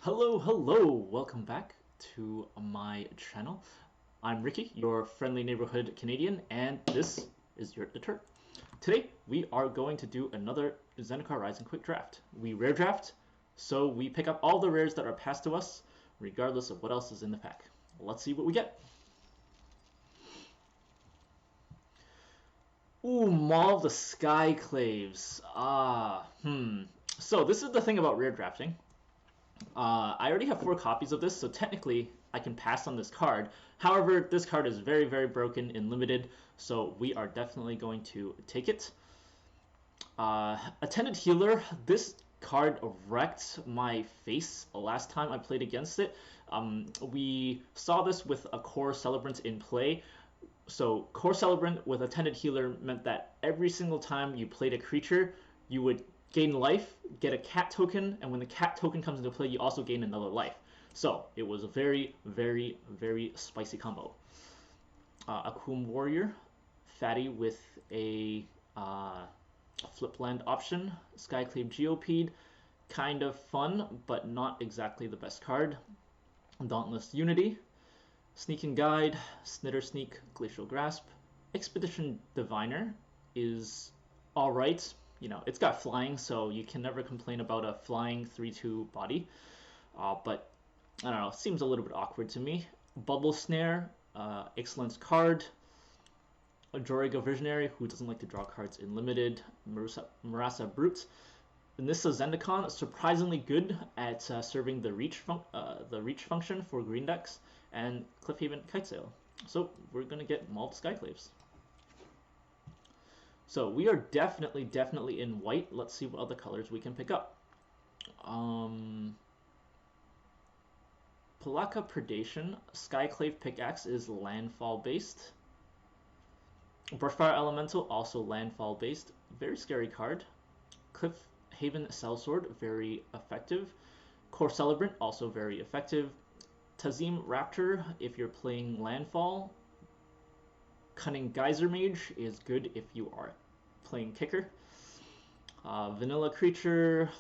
Hello, welcome back to my channel. I'm Ricky, your friendly neighborhood Canadian, and this is your Deter. Today, we are going to do another Zendikar Rising Quick Draft. We rare draft, so we pick up all the rares that are passed to us, regardless of what else is in the pack. Let's see what we get. Ooh, Maul of the Skyclaves. So this is the thing about rare drafting. I already have 4 copies of this, so technically I can pass on this card. However, this card is very, very broken and limited, so we are definitely going to take it. Attended Healer. This card wrecked my face last time I played against it. We saw this with a Core Celebrant in play. So Core Celebrant with Attended Healer meant that every single time you played a creature, you would gain life, get a cat token, and when the cat token comes into play, you also gain another life. So it was a very, very, very spicy combo. Akoum Warrior, Fatty with a flip land option. Skyclave Geopede, kind of fun, but not exactly the best card. Dauntless Unity, Sneak and Guide, Snitter Sneak, Glacial Grasp. Expedition Diviner is alright. You know, it's got flying, so you can never complain about a flying 3/2 body. But, I don't know, it seems a little bit awkward to me. Bubble Snare, excellent card. Ajoriga Visionary, who doesn't like to draw cards in limited. Marasa Brute. Nissa Zendikar, surprisingly good at serving the reach function for green decks. And Cliffhaven Kitesail. So, we're going to get Maul of the Skyclaves. So we are definitely in white. Let's see what other colors we can pick up. Palaka Predation. Skyclave Pickaxe is landfall based. Brushfire Elemental, also landfall based. Very scary card. Cliffhaven Sellsword, very effective. Core Celebrant, also very effective. Tazim Raptor, if you're playing landfall. Cunning Geyser Mage is good if you are playing kicker. Vanilla Creature,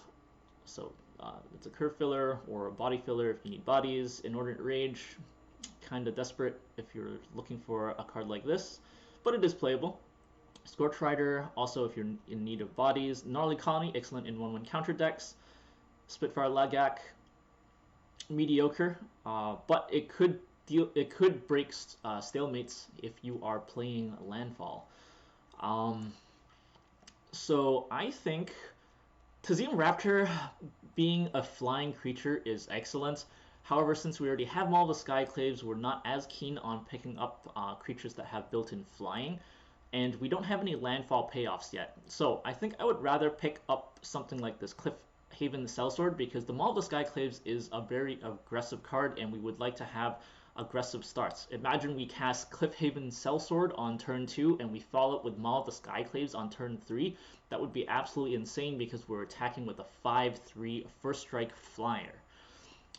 so it's a curve filler or a body filler if you need bodies. Inordinate Rage, kind of desperate if you're looking for a card like this, but it is playable. Scorch Rider, also if you're in need of bodies. Gnarly Colony, excellent in 1/1 counter decks. Spitfire Lagak, mediocre, but it could break stalemates if you are playing landfall. So I think Tazim Raptor being a flying creature is excellent. However, since we already have Maul of the Skyclaves, we're not as keen on picking up creatures that have built-in flying, and we don't have any landfall payoffs yet. So I think I would rather pick up something like this Cliffhaven Sellsword, because the Maul of the Skyclaves is a very aggressive card, and we would like to have aggressive starts. Imagine we cast Cliffhaven Sellsword on turn 2 and we follow it with Maul of the Skyclaves on turn 3. That would be absolutely insane because we're attacking with a 5/3 first strike flyer.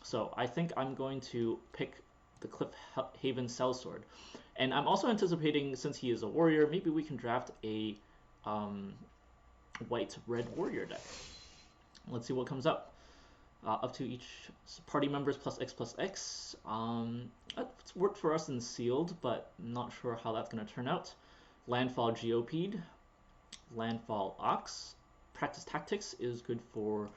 So I think I'm going to pick the Cliffhaven Sellsword. And I'm also anticipating, since he is a warrior, maybe we can draft a white-red warrior deck. Let's see what comes up. Up to each party members plus X+X. It's worked for us in sealed, but not sure how that's going to turn out. Landfall Geopede, Landfall Ox. Practice Tactics is good for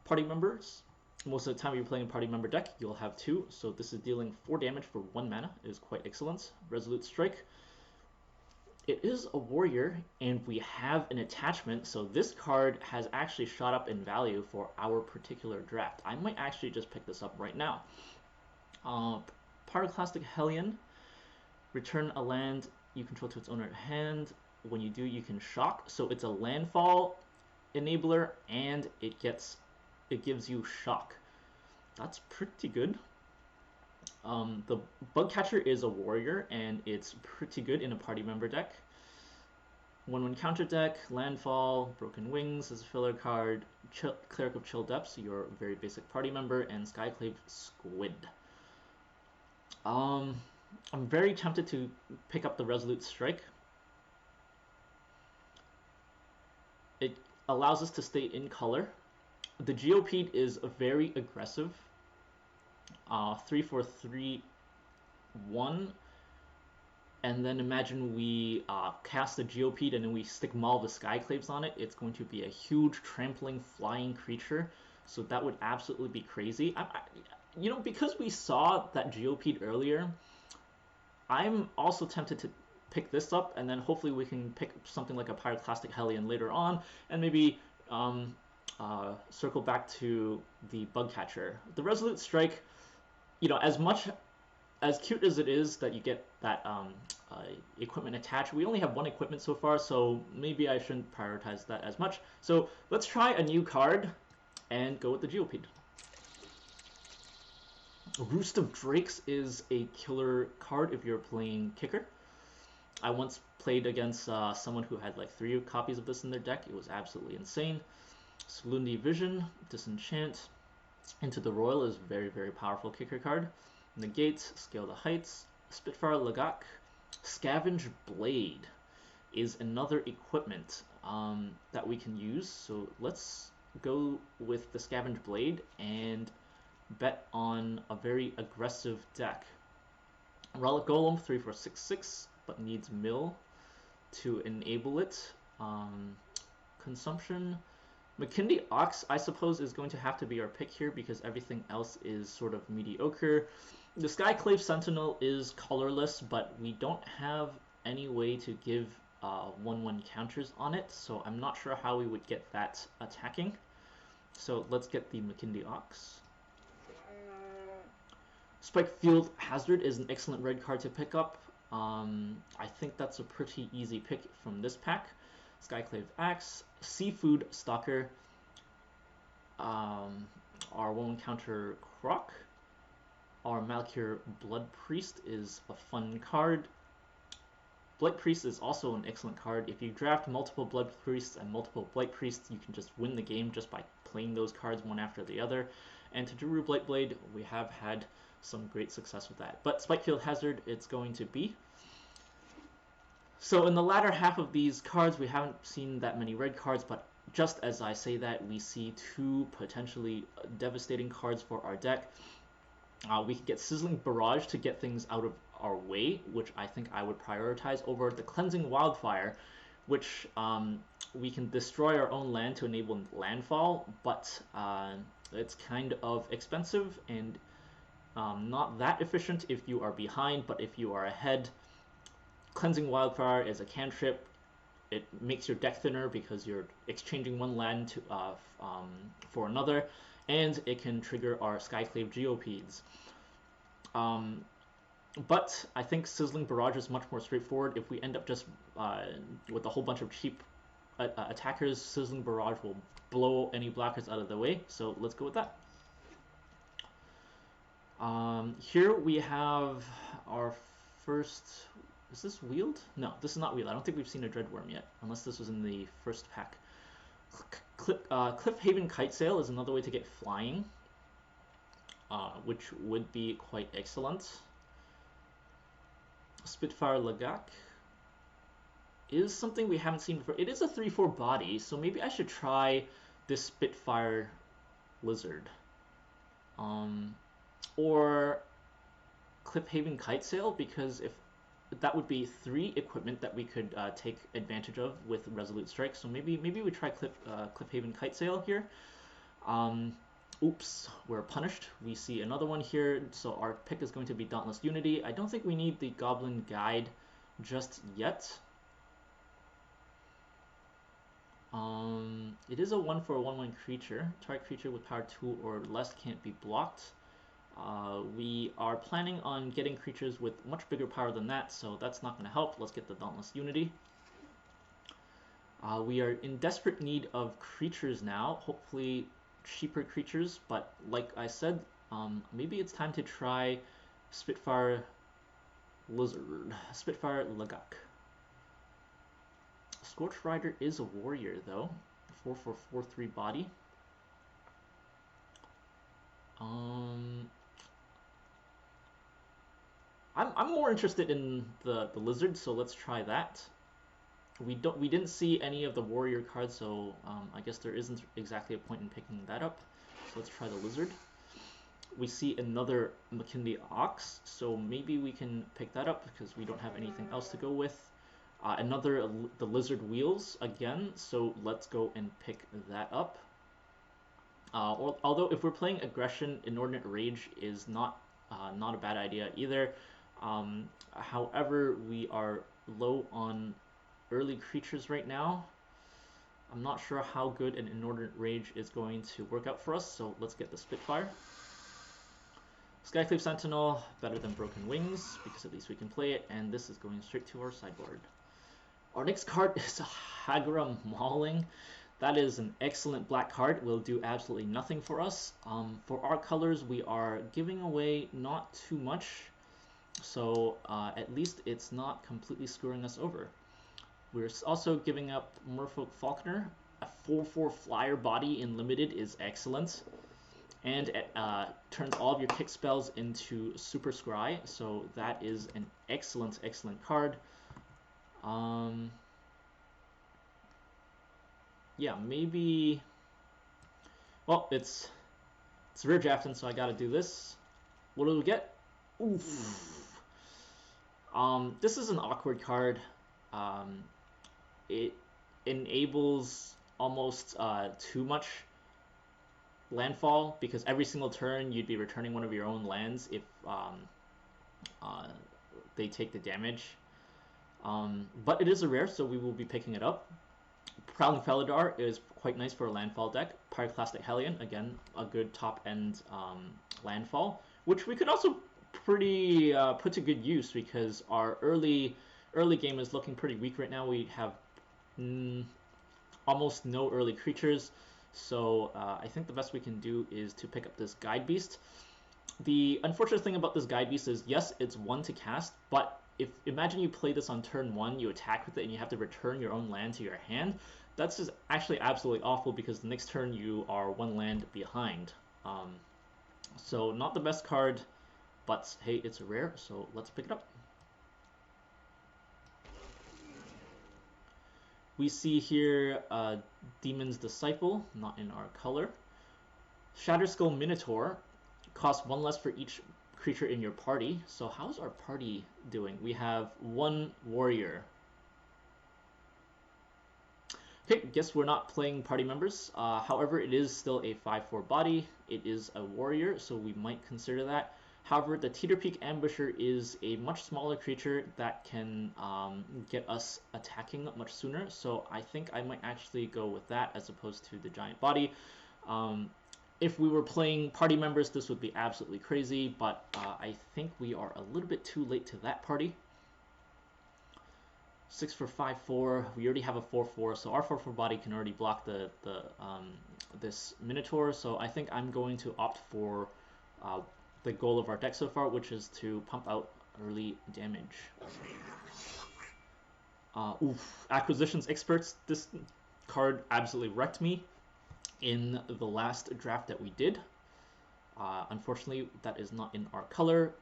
party members. Most of the time you're playing a party member deck, you'll have 2, so this is dealing 4 damage for 1 mana. It is quite excellent. Resolute Strike. It is a warrior, and we have an attachment, so this card has actually shot up in value for our particular draft. I might actually just pick this up right now. Pyroclastic Hellion. Return a land you control to its owner hand. When you do, you can shock. So it's a landfall enabler, and it gives you shock. That's pretty good. The Bugcatcher is a warrior, and it's pretty good in a party member deck. 1/1 counter deck, Landfall, Broken Wings is a filler card, Cleric of Chill Depths, your very basic party member, and Skyclave Squid. I'm very tempted to pick up the Resolute Strike. It allows us to stay in color. The Geopede is very aggressive. 3-4-3-1, and then imagine we cast a Geopede and then we stick Maul the Skyclaves on it. It's going to be a huge trampling flying creature, so that would absolutely be crazy. You know, because we saw that Geopede earlier, I'm also tempted to pick this up, and then hopefully we can pick something like a Pyroclastic Hellion later on, and maybe circle back to the Bug Catcher. The Resolute Strike, you know, as cute as it is that you get that equipment attached, we only have one equipment so far, so maybe I shouldn't prioritize that as much. So let's try a new card and go with the Geopede. Roost of Drakes is a killer card if you're playing Kicker. I once played against someone who had like 3 copies of this in their deck. It was absolutely insane. Slundi Vision, Disenchant, Into the Royal is a very, very powerful Kicker card. Negate, Scale the Heights, Spitfire Lagak. Scavenge Blade is another equipment that we can use. So let's go with the Scavenge Blade and bet on a very aggressive deck. Relic Golem, 3-4-6-6, but needs mill to enable it. Consumption. McKinley Ox, I suppose, is going to have to be our pick here because everything else is sort of mediocre. The Skyclave Sentinel is colorless, but we don't have any way to give 1/1 counters on it, so I'm not sure how we would get that attacking. So let's get the McKinley Ox. Spikefield Hazard is an excellent red card to pick up. I think that's a pretty easy pick from this pack. Skyclave Axe, Seafood Stalker, our 1/1 counter Croc. Our Malkir Blood Priest is a fun card. Blight Priest is also an excellent card. If you draft multiple Blood Priests and multiple Blight Priests, you can just win the game just by playing those cards one after the other. And to Drew Blightblade, we have had some great success with that. But Spikefield Hazard, it's going to be. So in the latter half of these cards, we haven't seen that many red cards, but just as I say that, we see 2 potentially devastating cards for our deck. We can get Sizzling Barrage to get things out of our way, which I think I would prioritize over the Cleansing Wildfire, which we can destroy our own land to enable landfall, but it's kind of expensive and not that efficient if you are behind, but if you are ahead. Cleansing Wildfire is a cantrip. It makes your deck thinner because you're exchanging one land to, for another, and it can trigger our Skyclave Geopedes. But I think Sizzling Barrage is much more straightforward. If we end up just with a whole bunch of cheap attackers, Sizzling Barrage will blow any blockers out of the way, so let's go with that. Here we have our first... Is this Wheeled? No, this is not Wheeled. I don't think we've seen a Dreadworm yet, unless this was in the first pack. Cliffhaven Kitesail is another way to get flying, which would be quite excellent. Spitfire Lagak is something we haven't seen before. It is a 3/4 body, so maybe I should try this Spitfire Lizard. Or Cliffhaven Kitesail, because if that would be 3 equipment that we could take advantage of with Resolute Strike. So maybe we try Cliffhaven Kitesail here. Oops, we're punished. We see another one here, so our pick is going to be Dauntless Unity. I don't think we need the Goblin Guide just yet. It is a 1/1 creature. Target creature with power 2 or less can't be blocked. We are planning on getting creatures with much bigger power than that, so that's not going to help. Let's get the Dauntless Unity. We are in desperate need of creatures now, hopefully cheaper creatures, but like I said, maybe it's time to try Spitfire Lizard, Spitfire Lagak. Scorch Rider is a warrior though, 4/4/4/3 body. I'm more interested in the lizard, so let's try that. We didn't see any of the warrior cards, so I guess there isn't exactly a point in picking that up. So let's try the lizard. we see another McKinley Ox, so maybe we can pick that up because we don't have anything else to go with. Another the Lizard Wheels again, so let's go and pick that up. Although if we're playing Aggression, Inordinate Rage is not a bad idea either. However, we are low on early creatures right now. I'm not sure how good an Inordinate Rage is going to work out for us, so let's get the Spitfire. Skyclave Sentinel, better than Broken Wings, because at least we can play it, and this is going straight to our sideboard. Our next card is Hagra Mauling. That is an excellent black card, will do absolutely nothing for us. For our colors, we are giving away not too much, so at least it's not completely screwing us over. We're also giving up Merfolk Falconer. A 4/4 flyer body in limited is excellent. And it turns all of your kick spells into Super Scry, so that is an excellent, excellent card. Yeah, maybe... Well, it's rare drafting, so I gotta do this. What do we get? Oof. This is an awkward card. It enables almost too much landfall, because every single turn you'd be returning one of your own lands if they take the damage. But it is a rare, so we will be picking it up. Prowling Felidar is quite nice for a landfall deck. Pyroclastic Hellion, again, a good top-end landfall, which we could also put to good use because our early game is looking pretty weak right now. We have almost no early creatures, so I think the best we can do is to pick up this Guide Beast. The unfortunate thing about this Guide Beast is, yes, it's 1 to cast, but imagine you play this on turn 1, you attack with it, and you have to return your own land to your hand. That's just actually absolutely awful because the next turn you are 1 land behind. So not the best card, but hey, it's a rare, so let's pick it up. We see here Demon's Disciple, not in our color. Shatterskull Minotaur costs 1 less for each creature in your party. So how's our party doing? We have 1 warrior. Okay, guess we're not playing party members. However, it is still a 5/4 body. It is a warrior, so we might consider that. However, the Teeterpeak Ambusher is a much smaller creature that can get us attacking much sooner. So I think I might actually go with that as opposed to the giant body. If we were playing party members, this would be absolutely crazy, but I think we are a little bit too late to that party. 6 for 5/4. We already have a 4/4, so our 4/4 body can already block this Minotaur. So I think I'm going to opt for the goal of our deck so far, which is to pump out early damage. Acquisitions Experts. This card absolutely wrecked me in the last draft that we did. Unfortunately, that is not in our color.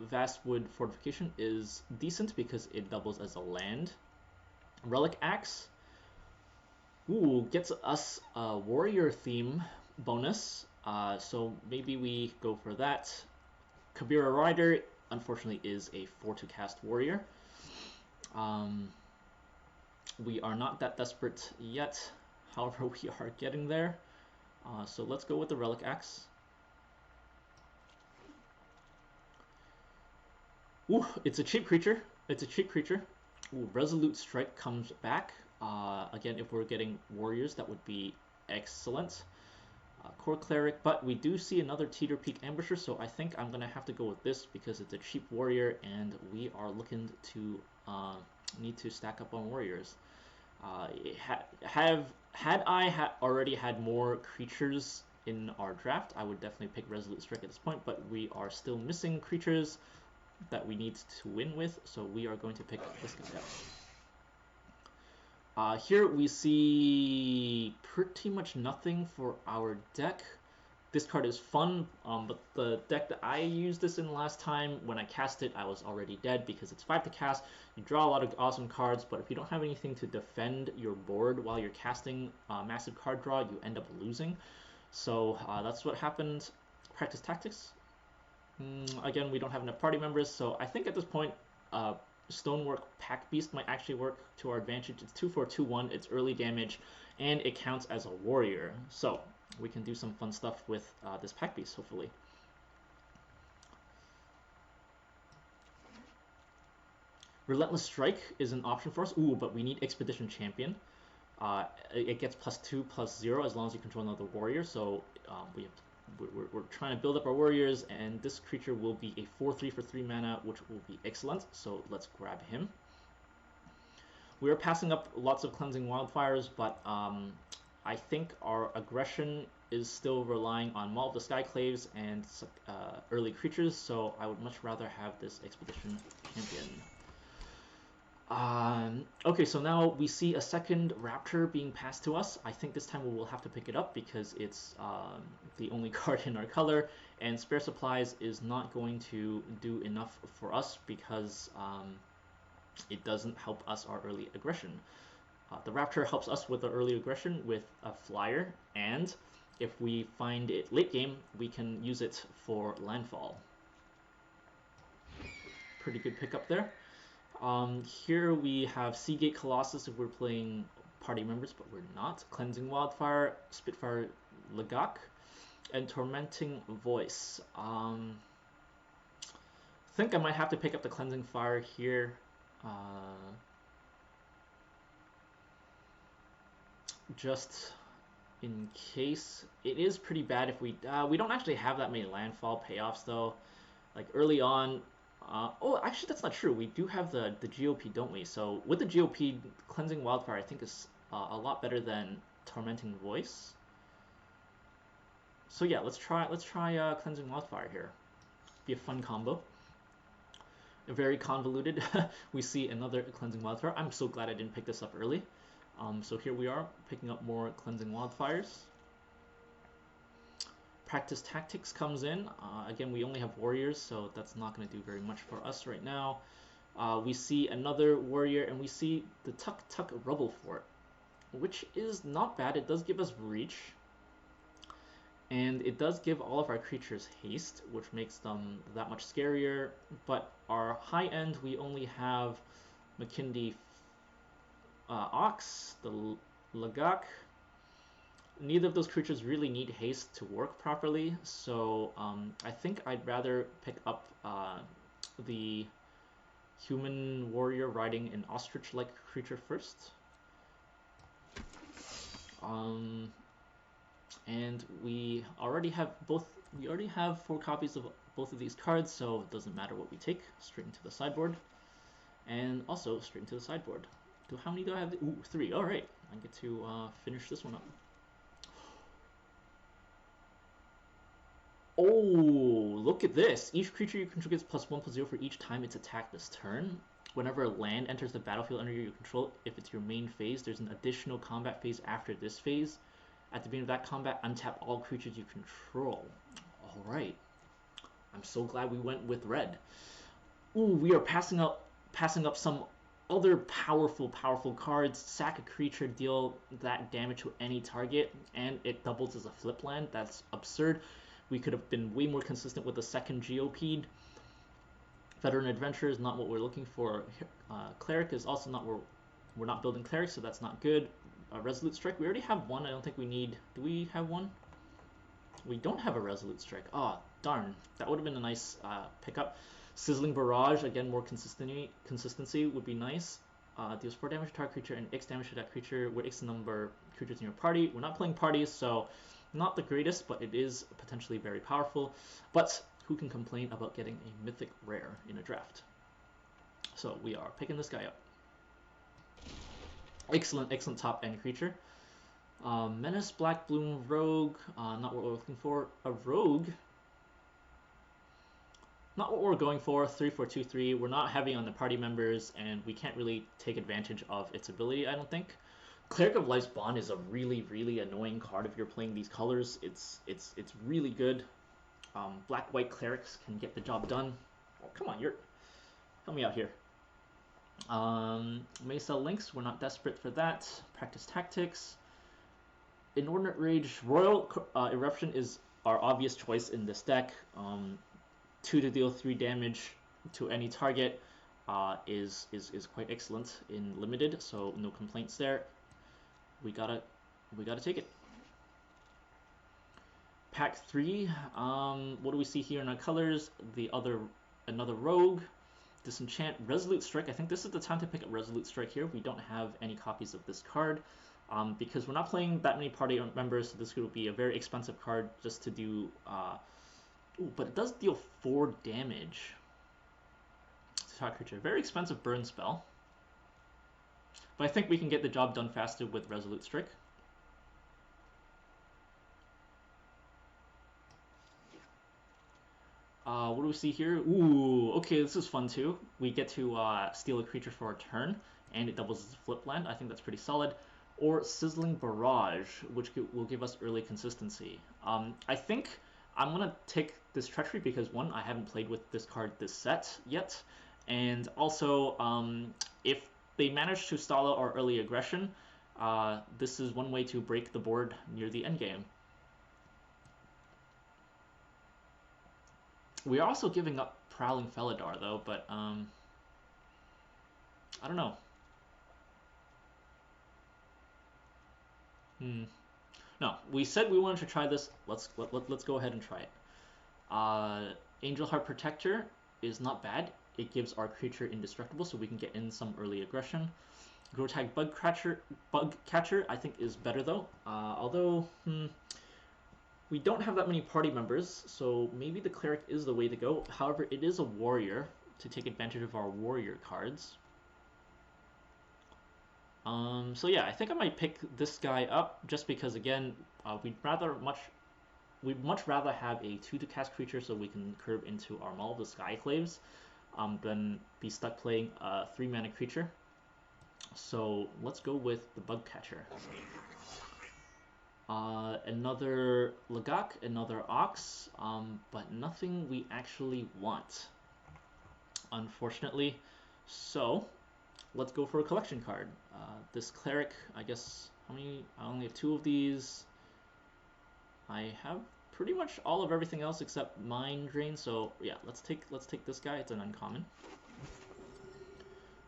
Vastwood Fortification is decent because it doubles as a land. Relic Axe gets us a warrior theme bonus, so maybe we go for that. Kabira Rider, unfortunately, is a 4 to cast warrior. We are not that desperate yet, however we are getting there. So let's go with the Relic Axe. It's a cheap creature. Resolute Strike comes back. Again, if we're getting warriors, that would be excellent. Core Cleric, but we do see another Teeterpeak Ambusher, so I think I'm going to have to go with this because it's a cheap warrior, and we are looking to need to stack up on warriors. Had I already had more creatures in our draft, I would definitely pick Resolute Strike at this point, but we are still missing creatures that we need to win with, so we are going to pick this guy up. Here we see pretty much nothing for our deck. This card is fun, but the deck that I used this in last time, when I cast it, I was already dead because it's 5 to cast. You draw a lot of awesome cards, but if you don't have anything to defend your board while you're casting massive card draw, you end up losing. So that's what happened. Practice tactics. Again, we don't have enough party members, so I think at this point, Stonework Pack Beast might actually work to our advantage. It's 2/4/2/1, it's early damage, and it counts as a warrior. So we can do some fun stuff with this Pack Beast, hopefully. Relentless Strike is an option for us. Ooh, but we need Expedition Champion. It gets +2/+0 as long as you control another warrior, so we're trying to build up our warriors, and this creature will be a 4/3 for 3 mana, which will be excellent, so let's grab him. We are passing up lots of Cleansing Wildfires, but I think our aggression is still relying on Maul of the Skyclaves and early creatures, so I would much rather have this Expedition Champion. Okay, so now we see a second Raptor being passed to us. I think this time we will have to pick it up because it's the only card in our color, and Spare Supplies is not going to do enough for us because it doesn't help us our early aggression. The Raptor helps us with our early aggression with a flyer, and if we find it late game, we can use it for landfall. Pretty good pickup there. Here we have Seagate Colossus if we're playing party members, but we're not. Cleansing Wildfire, Spitfire Lagak, and Tormenting Voice. I think I might have to pick up the Cleansing Fire here. Just in case. It is pretty bad if we don't actually have that many landfall payoffs though. Like early on. Oh, actually, that's not true. We do have the GOP, don't we? So with the GOP, Cleansing Wildfire, I think is a lot better than Tormenting Voice. So yeah, let's try Cleansing Wildfire here. Be a fun combo. Very convoluted. We see another Cleansing Wildfire. I'm so glad I didn't pick this up early. So here we are picking up more Cleansing Wildfires. Practice Tactics comes in. Again, we only have warriors, so that's not going to do very much for us right now. We see another warrior, and we see the Tuk Rubble Fort, which is not bad. It does give us reach, and it does give all of our creatures haste, which makes them that much scarier. But our high end, we only have McKindy Ox, the Lagak. Neither of those creatures really need haste to work properly, so I think I'd rather pick up the human warrior riding an ostrich-like creature first. And we already have 4 copies of both of these cards, so it doesn't matter what we take. Straight into the sideboard, and also straight into the sideboard. How many do I have? Ooh, 3. All right, I get to finish this one up. Oh, look at this. Each creature you control gets +1/+0 for each time it's attacked this turn. Whenever a land enters the battlefield under your control, if it's your main phase, there's an additional combat phase after this phase. At the beginning of that combat, untap all creatures you control. Alright. I'm so glad we went with red. Ooh, we are passing up some other powerful cards. Sack a creature, deal that damage to any target, and it doubles as a flip land. That's absurd. We could have been way more consistent with the second GOP. Veteran Adventurer is not what we're looking for. Cleric is also not where we're not building Cleric, so that's not good. Resolute Strike, we already have one. I don't think we need... Do we have one? We don't have a Resolute Strike. Oh, darn. That would have been a nice pickup. Sizzling Barrage, again, more consistency would be nice. Deals 4 damage to target creature and X damage to that creature with X number of creatures in your party. We're not playing parties, so... Not the greatest, but it is potentially very powerful. But who can complain about getting a mythic rare in a draft? So we are picking this guy up. Excellent top end creature. Menace, Black Bloom, Rogue. Not what we're looking for. A Rogue. Not what we're going for. 3/4/2/3. We're not heavy on the party members, and we can't really take advantage of its ability, I don't think. Cleric of Life's Bond is a really annoying card if you're playing these colors. It's really good. Black-white clerics can get the job done. Oh, come on, help me out here. May sell links. We're not desperate for that. Practice Tactics. Inordinate Rage. Royal Eruption is our obvious choice in this deck. 2 to deal 3 damage to any target is quite excellent in limited, so no complaints there. We gotta take it. Pack 3. What do we see here in our colors? Another rogue, disenchant, resolute strike. I think this is the time to pick up resolute strike here. We don't have any copies of this card. Because we're not playing that many party members, so this would be a very expensive card just to do. But it does deal 4 damage to target creature. Very expensive burn spell. But I think we can get the job done faster with Resolute Strike. What do we see here? Ooh, okay, this is fun too. We get to steal a creature for a turn, and it doubles as a flip land. I think that's pretty solid. Or Sizzling Barrage, which will give us early consistency. I think I'm going to take this Treachery because, one, I haven't played with this card this set yet, and also, if they manage to stall out our early aggression, this is one way to break the board near the endgame. We are also giving up Prowling Felidar, though, but I don't know. No, we said we wanted to try this. Let's go ahead and try it. Angel Heart Protector is not bad. It gives our creature indestructible, so we can get in some early aggression. Grotag Bug Catcher I think is better though. Although we don't have that many party members, so maybe the Cleric is the way to go. However, it is a warrior to take advantage of our warrior cards. So yeah, I think I might pick this guy up just because, again, we'd much rather have a 2 to cast creature so we can curve into our Maul of the Skyclaves than be stuck playing a 3-mana creature. So let's go with the Bug Catcher. Another Lagak, another Ox, but nothing we actually want, unfortunately. So let's go for a collection card. This Cleric, I guess, how many? I only have 2 of these. I have pretty much all of everything else except Mind Drain, so yeah, let's take this guy. It's an uncommon.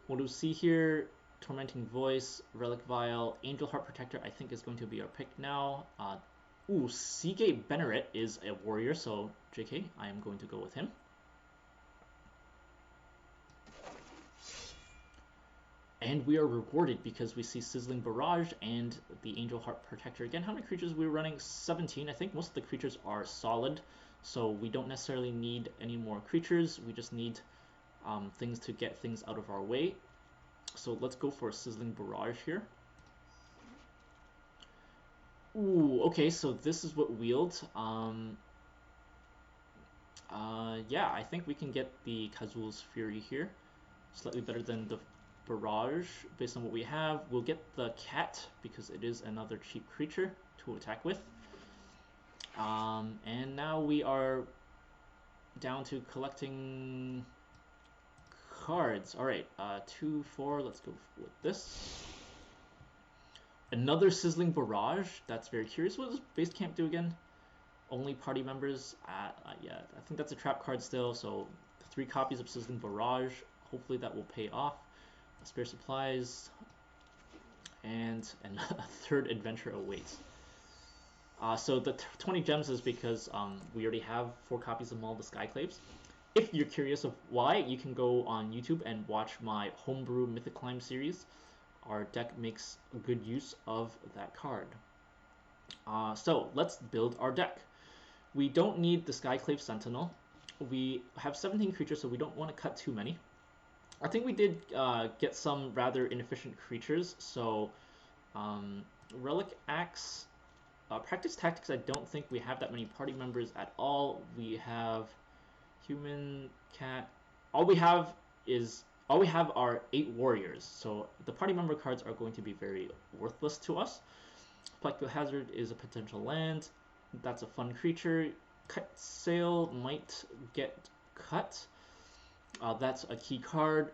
What do we see here? Tormenting Voice, Relic Vial, Angel Heart Protector I think is going to be our pick now. Seagate Banneret is a warrior, so JK, I am going to go with him. And we are rewarded because we see Sizzling Barrage and the Angel Heart Protector. Again, how many creatures are we running? 17. I think most of the creatures are solid, so we don't necessarily need any more creatures. We just need things to get things out of our way. So let's go for a Sizzling Barrage here. Ooh, okay, so this is what wield. Yeah, I think we can get the Kazul's Fury here. Slightly better than the Barrage based on what we have. We'll get the Cat because it is another cheap creature to attack with. And now we are down to collecting cards. Alright, 2, 4, let's go with this. Another Sizzling Barrage. That's very curious. What does Base Camp do again? Only party members. Yeah, I think that's a trap card still, so 3 copies of Sizzling Barrage. Hopefully that will pay off. Spare supplies, and a 3rd adventure awaits. So the 20 gems is because we already have 4 copies of Maul of the Skyclaves. If you're curious of why, you can go on YouTube and watch my Homebrew Mythic Climb series. Our deck makes good use of that card. So let's build our deck. We don't need the Skyclave Sentinel. We have 17 creatures, so we don't want to cut too many. I think we did get some rather inefficient creatures, so Relic Axe, Practice Tactics, I don't think we have that many party members at all. We have Human, Cat, all we have are 8 warriors, so the party member cards are going to be very worthless to us. Plague Hazard is a potential land, that's a fun creature. Cut Sail might get cut. That's a key card.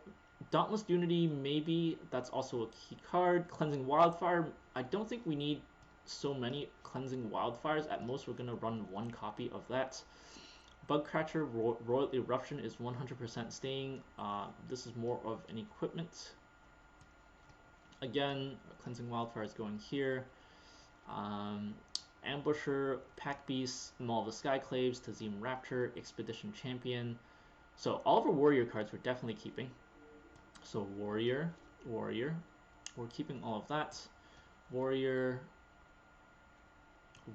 Dauntless Unity, maybe. That's also a key card. Cleansing Wildfire, I don't think we need so many cleansing wildfires. At most, we're gonna run one copy of that. Bugcatcher Royal Eruption is 100% staying. This is more of an equipment. Again, cleansing wildfire is going here. Ambusher, Pack Beast, Maul of the Skyclaves, Tazim Raptor, Expedition Champion. So all of our warrior cards we're definitely keeping. So warrior, we're keeping all of that. Warrior,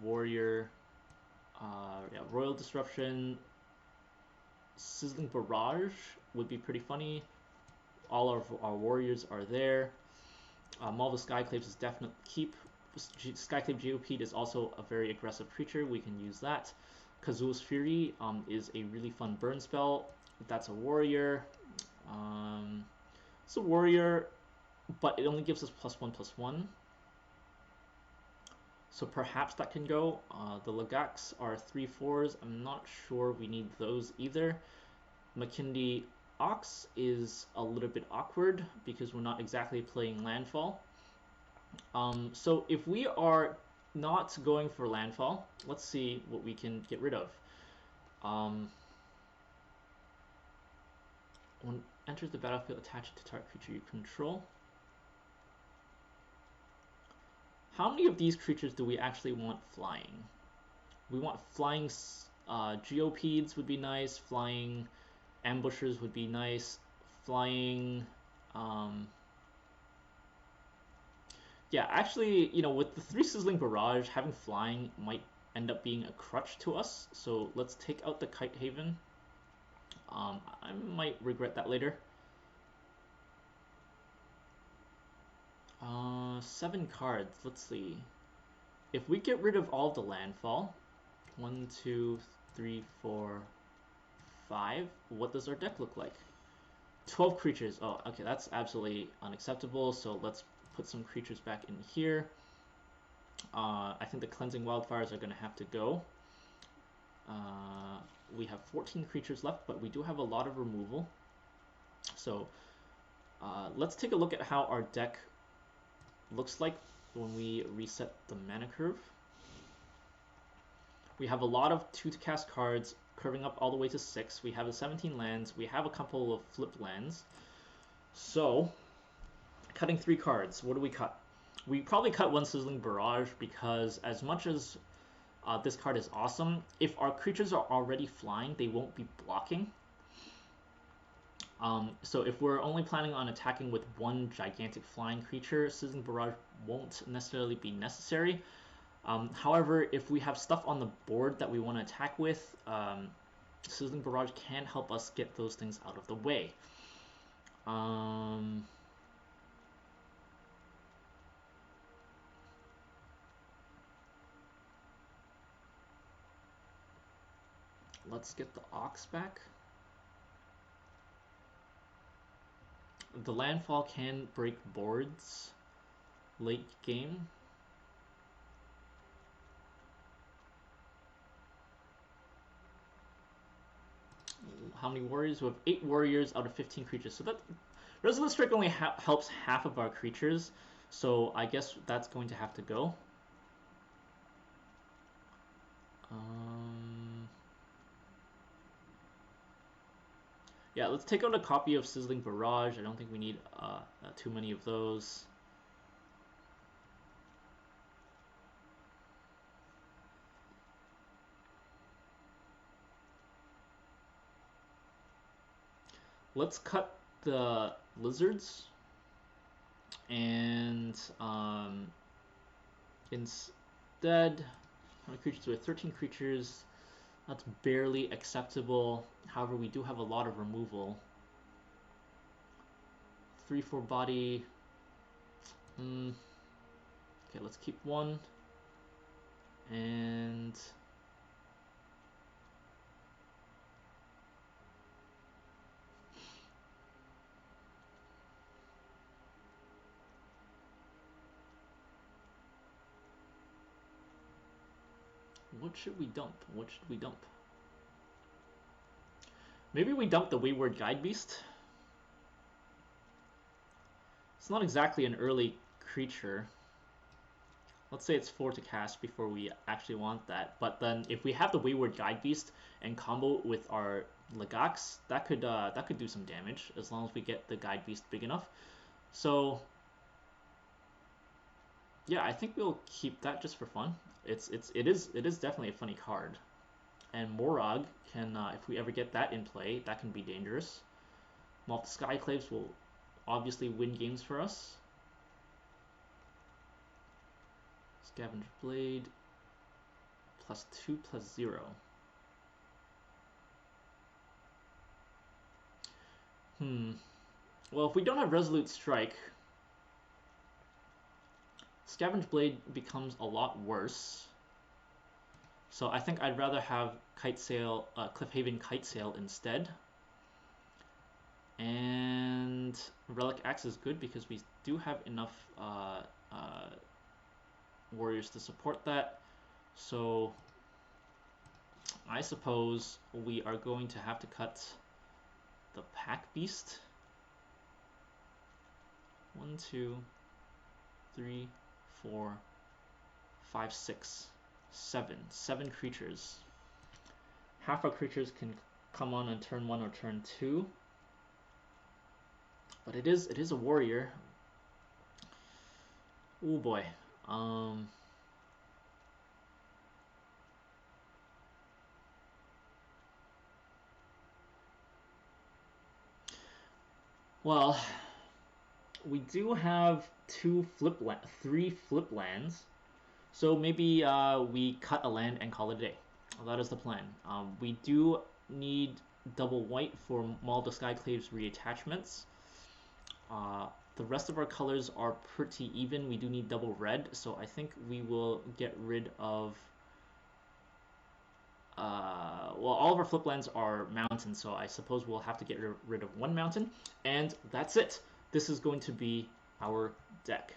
yeah, Royal Disruption, Sizzling Barrage would be pretty funny. All of our warriors are there. Maul of the Skyclaves is definitely keep. Skyclave Geopede is also a very aggressive creature. We can use that. Kazuo's Fury is a really fun burn spell. That's a warrior. It's a warrior, but it only gives us +1/+1. So perhaps that can go. The Lagacs are 3/4s. I'm not sure we need those either. Makindi Ox is a little bit awkward because we're not exactly playing landfall. So if we are not going for landfall, let's see what we can get rid of. When enters the battlefield, attach it to target creature you control. How many of these creatures do we actually want flying? We want flying Geopedes would be nice, flying Ambushers would be nice, flying... yeah, actually, you know, with the 3 Sizzling Barrage, having flying might end up being a crutch to us. So let's take out the Kite Haven. I might regret that later. 7 cards. Let's see. If we get rid of all the landfall, 1, 2, 3, 4, 5. What does our deck look like? 12 creatures. Oh, okay, that's absolutely unacceptable. So let's put some creatures back in here. I think the cleansing wildfires are going to have to go. We have 14 creatures left, but we do have a lot of removal. So let's take a look at how our deck looks like when we reset the mana curve. We have a lot of 2-cast cards curving up all the way to 6. We have the 17 lands. We have a couple of flipped lands. So, cutting 3 cards. What do we cut? We probably cut 1 Sizzling Barrage because as much as this card is awesome, if our creatures are already flying, they won't be blocking. So if we're only planning on attacking with 1 gigantic flying creature, Sizzling Barrage won't necessarily be necessary. However, if we have stuff on the board that we want to attack with, Sizzling Barrage can help us get those things out of the way. Let's get the Ox back. The landfall can break boards late game. How many warriors? We have 8 warriors out of 15 creatures. So that Resolute Strike only helps half of our creatures. So I guess that's going to have to go. Yeah, let's take out a copy of Sizzling Barrage. I don't think we need too many of those. Let's cut the lizards. And instead, how many creatures? We have 13 creatures. That's barely acceptable. However, we do have a lot of removal. 3/4 body. Okay, let's keep 1. And what should we dump? What should we dump? Maybe we dump the Wayward Guidebeast. It's not exactly an early creature. let's say it's 4 to cast before we actually want that. But then if we have the Wayward Guide Beast and combo with our Legax, that could do some damage as long as we get the Guide Beast big enough. So yeah, I think we'll keep that just for fun. It is definitely a funny card. And Moraug can, if we ever get that in play, that can be dangerous. Multi Skyclaves will obviously win games for us. Scavenger Blade, +2, +0. Well, if we don't have Resolute Strike, Scavenge Blade becomes a lot worse. So I think I'd rather have Cliffhaven Kitesail instead. And Relic Axe is good because we do have enough warriors to support that. So I suppose we are going to have to cut the Pack Beast. 1, 2, 3, 4, 5, 6, 7. 7 creatures. Half our creatures can come on turn 1 or turn 2. But it is a warrior. Oh boy. Well, we do have 3 flip lands. So maybe we cut a land and call it a day. That is the plan. We do need double white for Maul the Skyclave's reattachments. The rest of our colors are pretty even. We do need double red, so I think we will get rid of... well, all of our flip lands are mountains, so I suppose we'll have to get rid of 1 mountain. And that's it. This is going to be our deck.